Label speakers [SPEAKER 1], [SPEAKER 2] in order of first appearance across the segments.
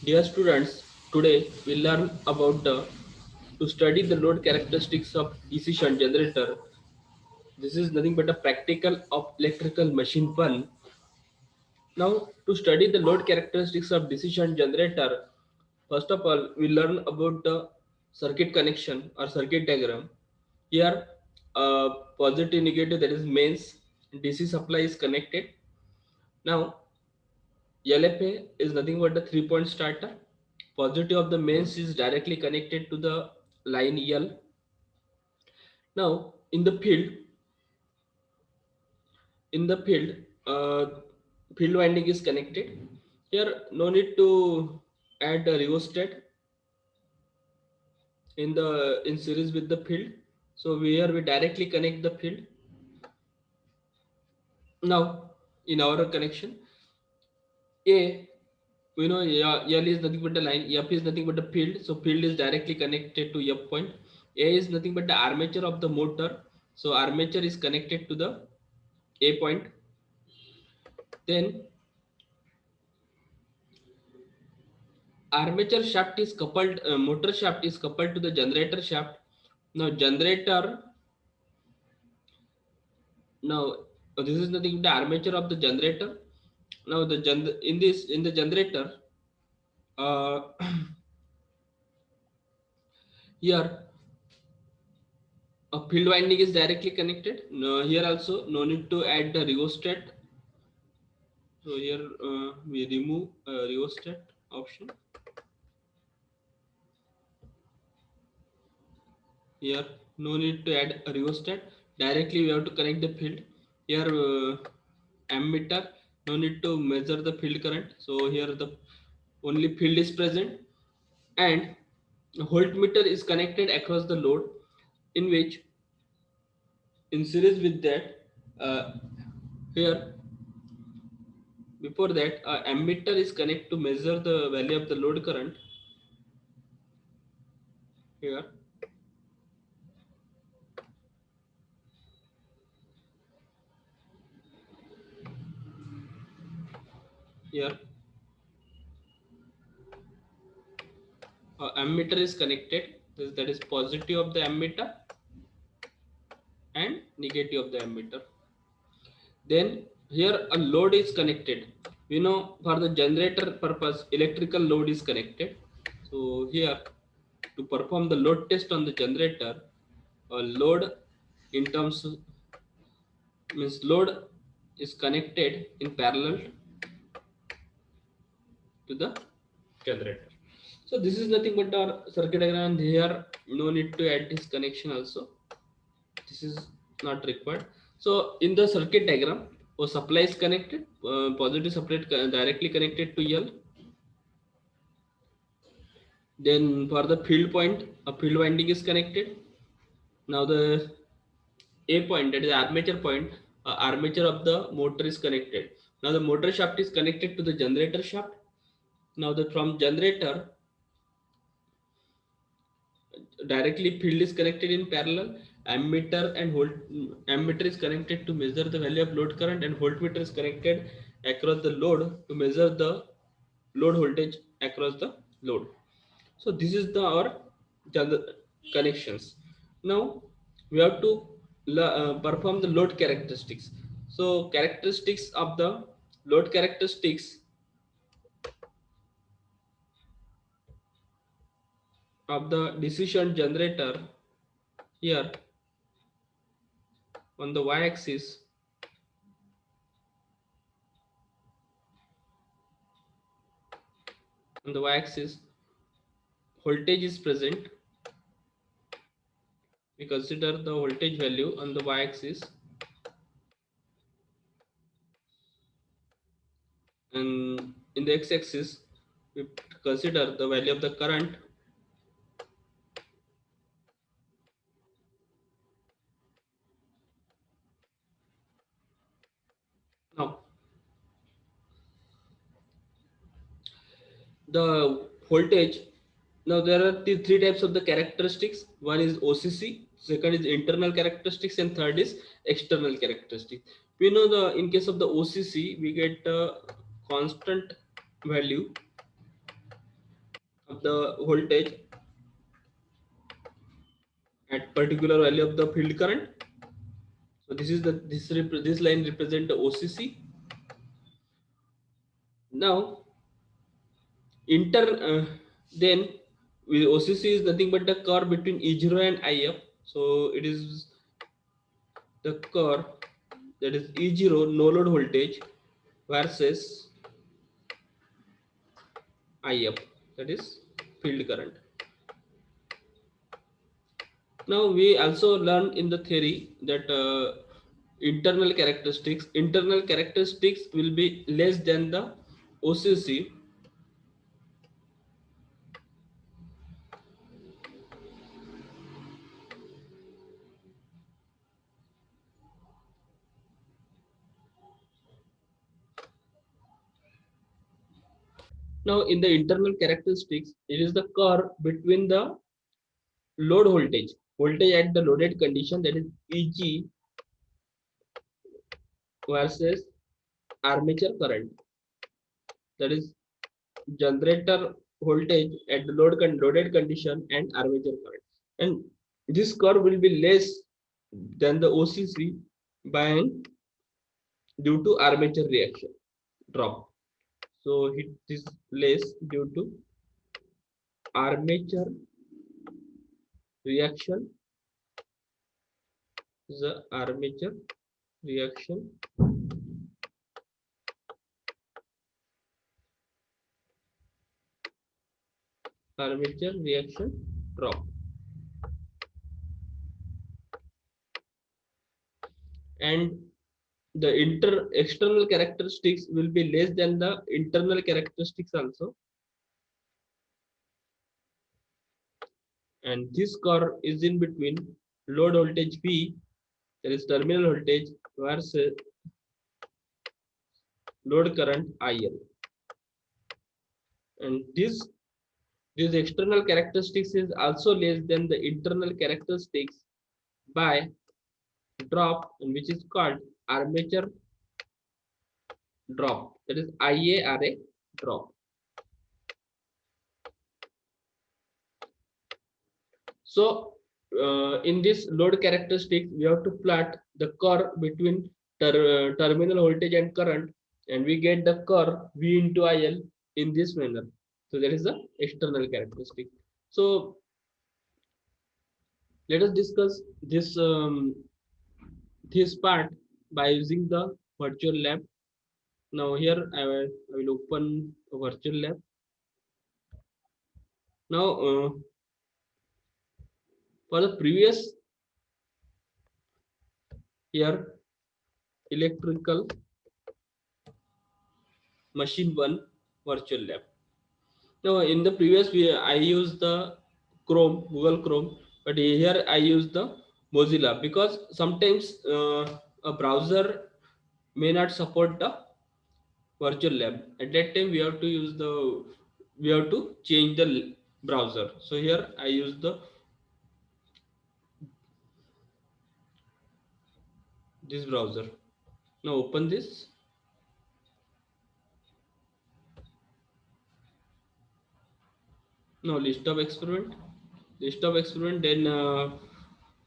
[SPEAKER 1] Dear students, today we learn about the to study the load characteristics of DC shunt generator. This is nothing but a practical of electrical machine 1. Now to study the load characteristics of DC shunt generator, first of all we learn about the circuit connection or circuit diagram. Here positive negative, that is mains DC supply is connected. Now LFA is nothing but the 3-point starter. Positive of the mains is directly connected to the line L. Now in the field, field winding is connected. Here, no need to add a rheostat in series with the field. So here we directly connect the field. Now in our connection, A, we know L is nothing but the line, F is nothing but the field, so field is directly connected to F point. A is nothing but the armature of the motor, so armature is connected to the A point. Then armature shaft is coupled, motor shaft is coupled to the generator shaft. Now generator, now this is nothing but the armature of the generator. Now in the generator, uh, here a field winding is directly connected. No, here also no need to add the rheostat. So here we remove rheostat option. Here no need to add a rheostat. Directly we have to connect the field. Here ammeter, no need to measure the field current. So here the only field is present, and voltmeter is connected across the load, in which in series with that, here before that ammeter is connected to measure the value of the load current. Here here ammeter is connected, that is positive of the ammeter and negative of the ammeter. Then here a load is connected. We know for the generator purpose electrical load is connected. So here to perform the load test on the generator, a load in terms means load is connected in parallel to the generator. So this is nothing but our circuit diagram. Here no need to add this connection also. This is not required. So in the circuit diagram, a supply is connected, positive supply directly connected to L. Then for the field point, a field winding is connected. Now the A point, that is armature point, armature of the motor is connected. Now the motor shaft is connected to the generator shaft. Now the from generator directly field is connected in parallel. Ammeter and ammeter is connected to measure the value of load current, and voltmeter is connected across the load to measure the load voltage across the load. So this is the our connections. Now we have to perform the load characteristics. So characteristics of the load characteristics of the decision generator. Here on the y-axis, on the y-axis voltage is present. We consider the voltage value on the y-axis, and in the x-axis we consider the value of the current. Now the voltage, now there are three types of the characteristics. One is OCC, second is internal characteristics, and third is external characteristics. We know the in case of the OCC we get a constant value the voltage at particular value of the field current. So this is the this line represent the OCC. Now inter then with OCC is nothing but the curve between E0 and IF. So it is the curve that is E0 no load voltage versus IF, that is field current. Now we also learned in the theory that internal characteristics will be less than the OCC. Now in the internal characteristics, it is the curve between the load voltage at the loaded condition, that is EG, versus armature current, that is generator voltage at the loaded condition, and armature current. And this curve will be less than the OCC by due to armature reaction drop. So it is less due to armature reaction, the reaction armature reaction drop. And the external characteristics will be less than the internal characteristics also. And this curve is in between load voltage V, that is terminal voltage, versus load current IL. And this external characteristics is also less than the internal characteristics by drop, which is called armature drop, that is IARA drop. So in this load characteristics, we have to plot the curve between terminal voltage and current, and we get the curve V into IL in this manner. So that is the external characteristic. So let us discuss this part by using the virtual lab. Now here I will open a virtual lab. Now for the previous year electrical machine 1 virtual lab. Now in the previous I used the Google Chrome, but here I use the Mozilla because sometimes a browser may not support the virtual lab. At that time we have to change the browser. So here I use the this browser. Now open this. Now list of experiment. Then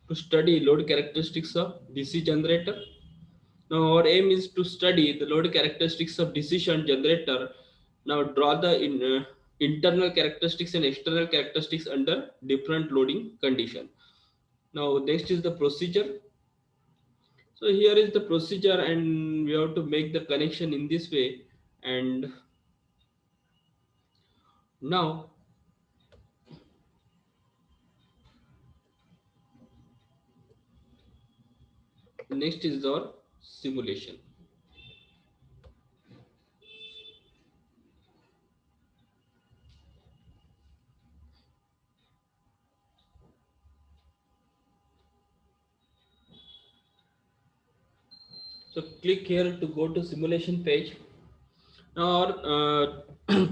[SPEAKER 1] to study load characteristics of DC generator. Now our aim is to study the load characteristics of DC shunt generator. Now draw the internal characteristics and external characteristics under different loading condition. Now next is the procedure. So here is the procedure, and we have to make the connection in this way. And now next is our simulation. So click here to go to simulation page. Now our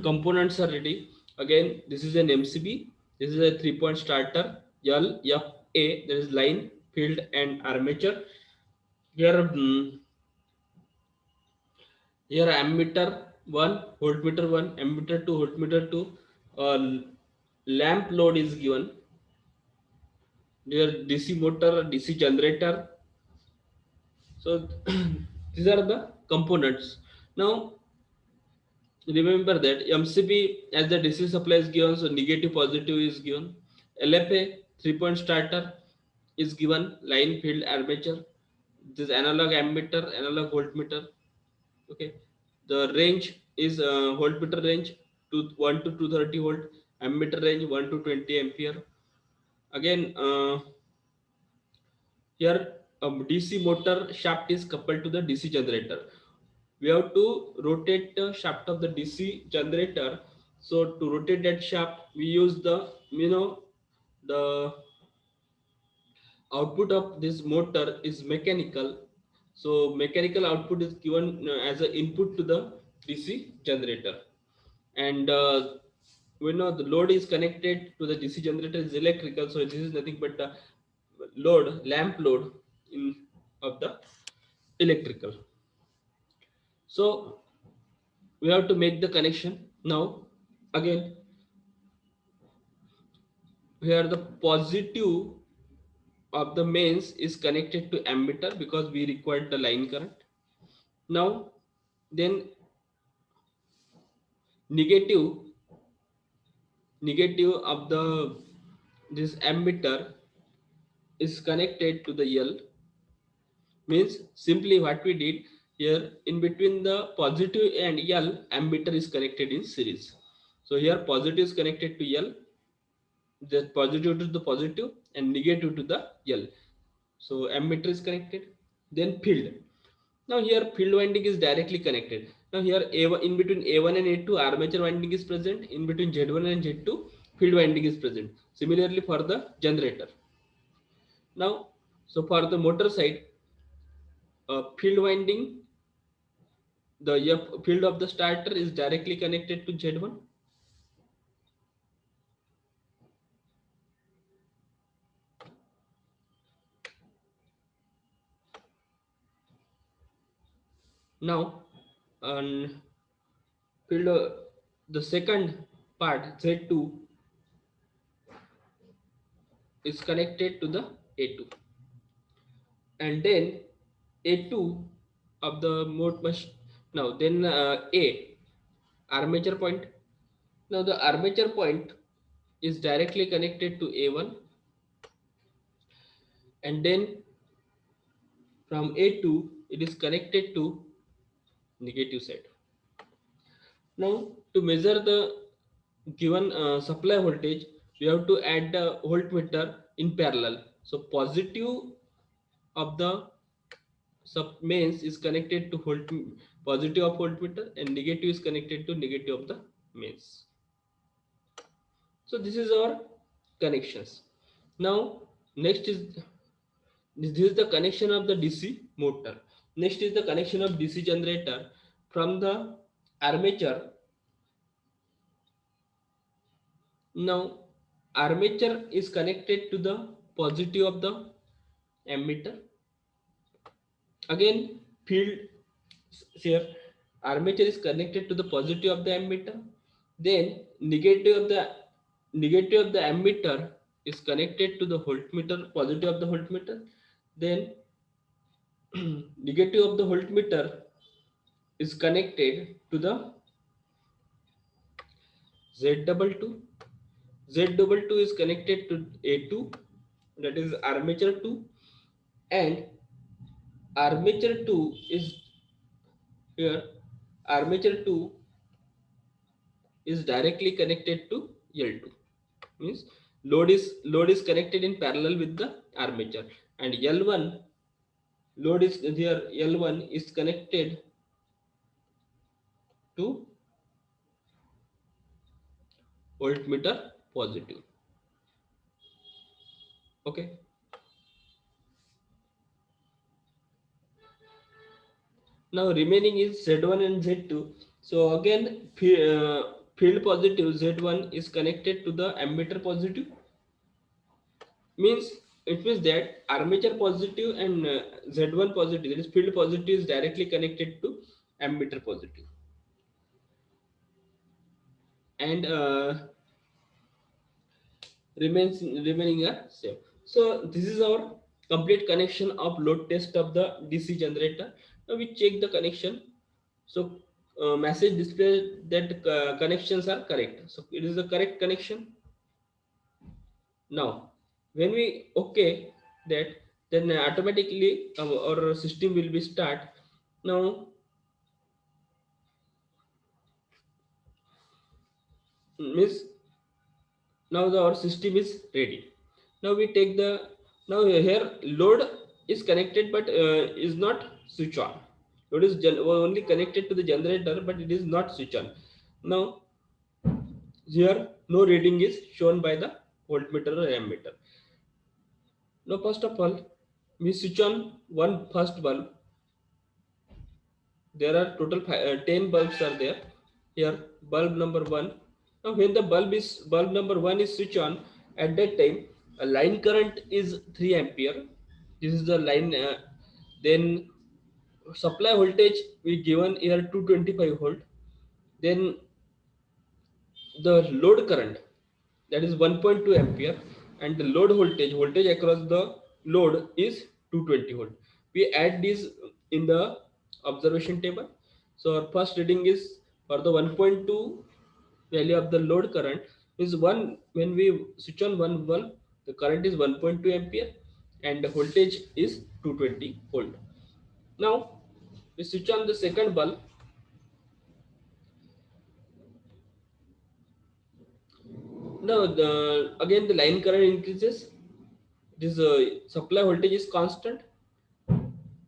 [SPEAKER 1] components are ready. Again, this is an MCB. This is a 3-point starter. LFA, there is line, field, and armature. Here, here ammeter 1, voltmeter 1, ammeter 2, voltmeter 2, lamp load is given, your DC motor, DC generator. So these are the components. Now remember that MCB as the DC supply is given, so negative positive is given. LFA 3-point starter is given, line field armature. This analog ammeter, analog voltmeter. Okay, the range is voltmeter range to 1 to 230 volt, ammeter range 1 to 20 ampere. Again, here a DC motor shaft is coupled to the DC generator. We have to rotate the shaft of the DC generator. So to rotate that shaft, we use the the output of this motor is mechanical. So mechanical output is given as an input to the DC generator, and we know the load is connected to the DC generator is electrical. So this is nothing but the load, lamp load in of the electrical. So we have to make the connection now. Again, here the positive of the mains is connected to ammeter because we required the line current. Now then negative negative of the this ammeter is connected to the L, means simply what we did here, in between the positive and L, ammeter is connected in series. So here positive is connected to L, the positive to the positive and negative to the L. So ammeter is connected. Then field. Now here field winding is directly connected. Now here A1, in between A1 and A2 armature winding is present. In between Z1 and Z2 field winding is present. Similarly for the generator. Now so for the motor side, field winding, the field of the starter is directly connected to Z1. Now and field the second part Z2 is connected to the A2, and then A2 of the mode must now then A armature point. Now the armature point is directly connected to A1, and then from A2 it is connected to negative side. Now to measure the given supply voltage, we have to add the voltmeter in parallel. So positive of the sub mains is connected to positive of voltmeter, and negative is connected to negative of the mains. So this is our connections. Now next is this is the connection of the DC motor. Next is the connection of DC generator from the armature. Now armature is connected to the positive of the ammeter. Again field here, armature is connected to the positive of the ammeter. Then negative of the ammeter is connected to the voltmeter, positive of the voltmeter. Then negative of the voltmeter is connected to the Z double two. Z double two is connected to A2, that is armature 2, and armature 2 is here. Armature 2 is directly connected to L2. Means load is connected in parallel with the armature, and L1 load is here. L1 is connected to voltmeter positive. Okay. Now remaining is Z1 and Z2. So again field positive Z1 is connected to the ammeter positive. Means it means that armature positive and Z1 positive, that is field positive, is directly connected to ammeter positive. And remaining are same. So this is our complete connection of load test of the DC generator. Now we check the connection. So message display that connections are correct, so it is the correct connection. Now when we okay that, then automatically our system will be start. Now means now our system is ready. Now we take the, now here load is connected but is not switch on. Load is only connected to the generator but it is not switch on. Now here no reading is shown by the voltmeter or ammeter. Now first of all we switch on one first bulb. There are total 10 bulbs are there. Here bulb number 1. Now when the bulb number 1 is switch on, at that time a line current is 3 ampere. This is the line. Then supply voltage we given here 225 volt. Then the load current, that is 1.2 ampere, and the load voltage across the load is 220 volt. We add this in the observation table. So our first reading is for the 1.2 value of the load current is 1. When we switch on one bulb, the current is 1.2 ampere and the voltage is 220 volt. Now we switch on the second bulb. Now again the line current increases. This supply voltage is constant.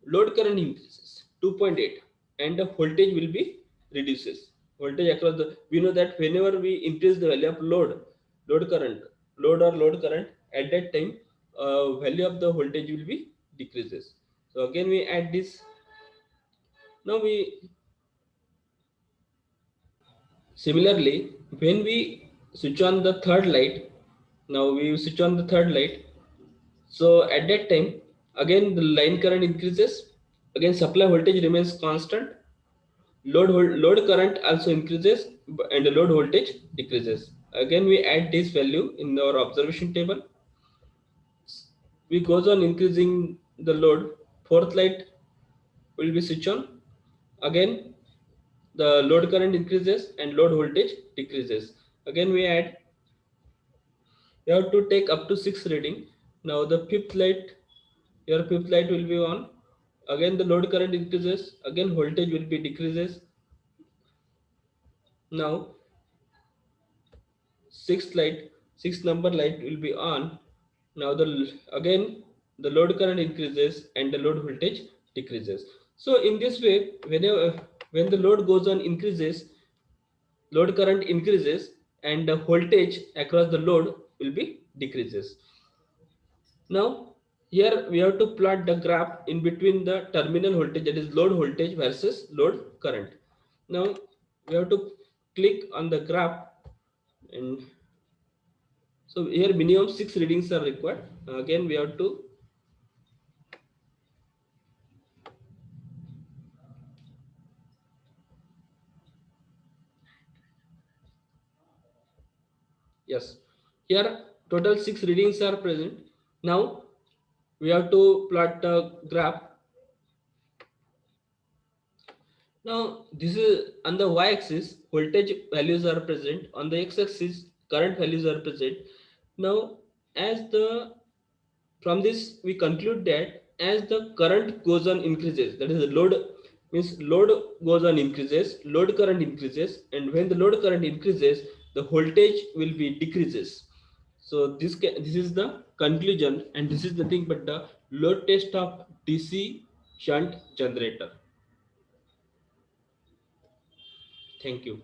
[SPEAKER 1] Load current increases 2.8 and the voltage will be reduces. Voltage across the, we know that whenever we increase the value of load current, load current, at that time value of the voltage will be decreases. So again we add this. Now we similarly when we switch on the third light, now we switch on the third light. So at that time, again the line current increases. Again supply voltage remains constant. Load current also increases and the load voltage decreases. Again we add this value in our observation table. We goes on increasing the load. Fourth light will be switch on. Again the load current increases and load voltage decreases. Again we add. You have to take up to 6 reading. Now the fifth light, your fifth light will be on. Again the load current increases. Again voltage will be decreases. Now sixth light, sixth number light will be on. Now the again the load current increases and the load voltage decreases. So in this way, whenever when the load goes on increases, load current increases and the voltage across the load will be decreases. Now here we have to plot the graph in between the terminal voltage, that is load voltage versus load current. Now we have to click on the graph, and so here minimum 6 readings are required. Again we have to, yes, here total 6 readings are present. Now we have to plot the graph. Now this is on the y-axis voltage values are present, on the x-axis current values are present. Now as the, from this we conclude that as the current goes on increases, that is the load, means load goes on increases, load current increases, and when the load current increases the voltage will be decreases. So this is the conclusion, and this is nothing but the load test of DC shunt generator. Thank you.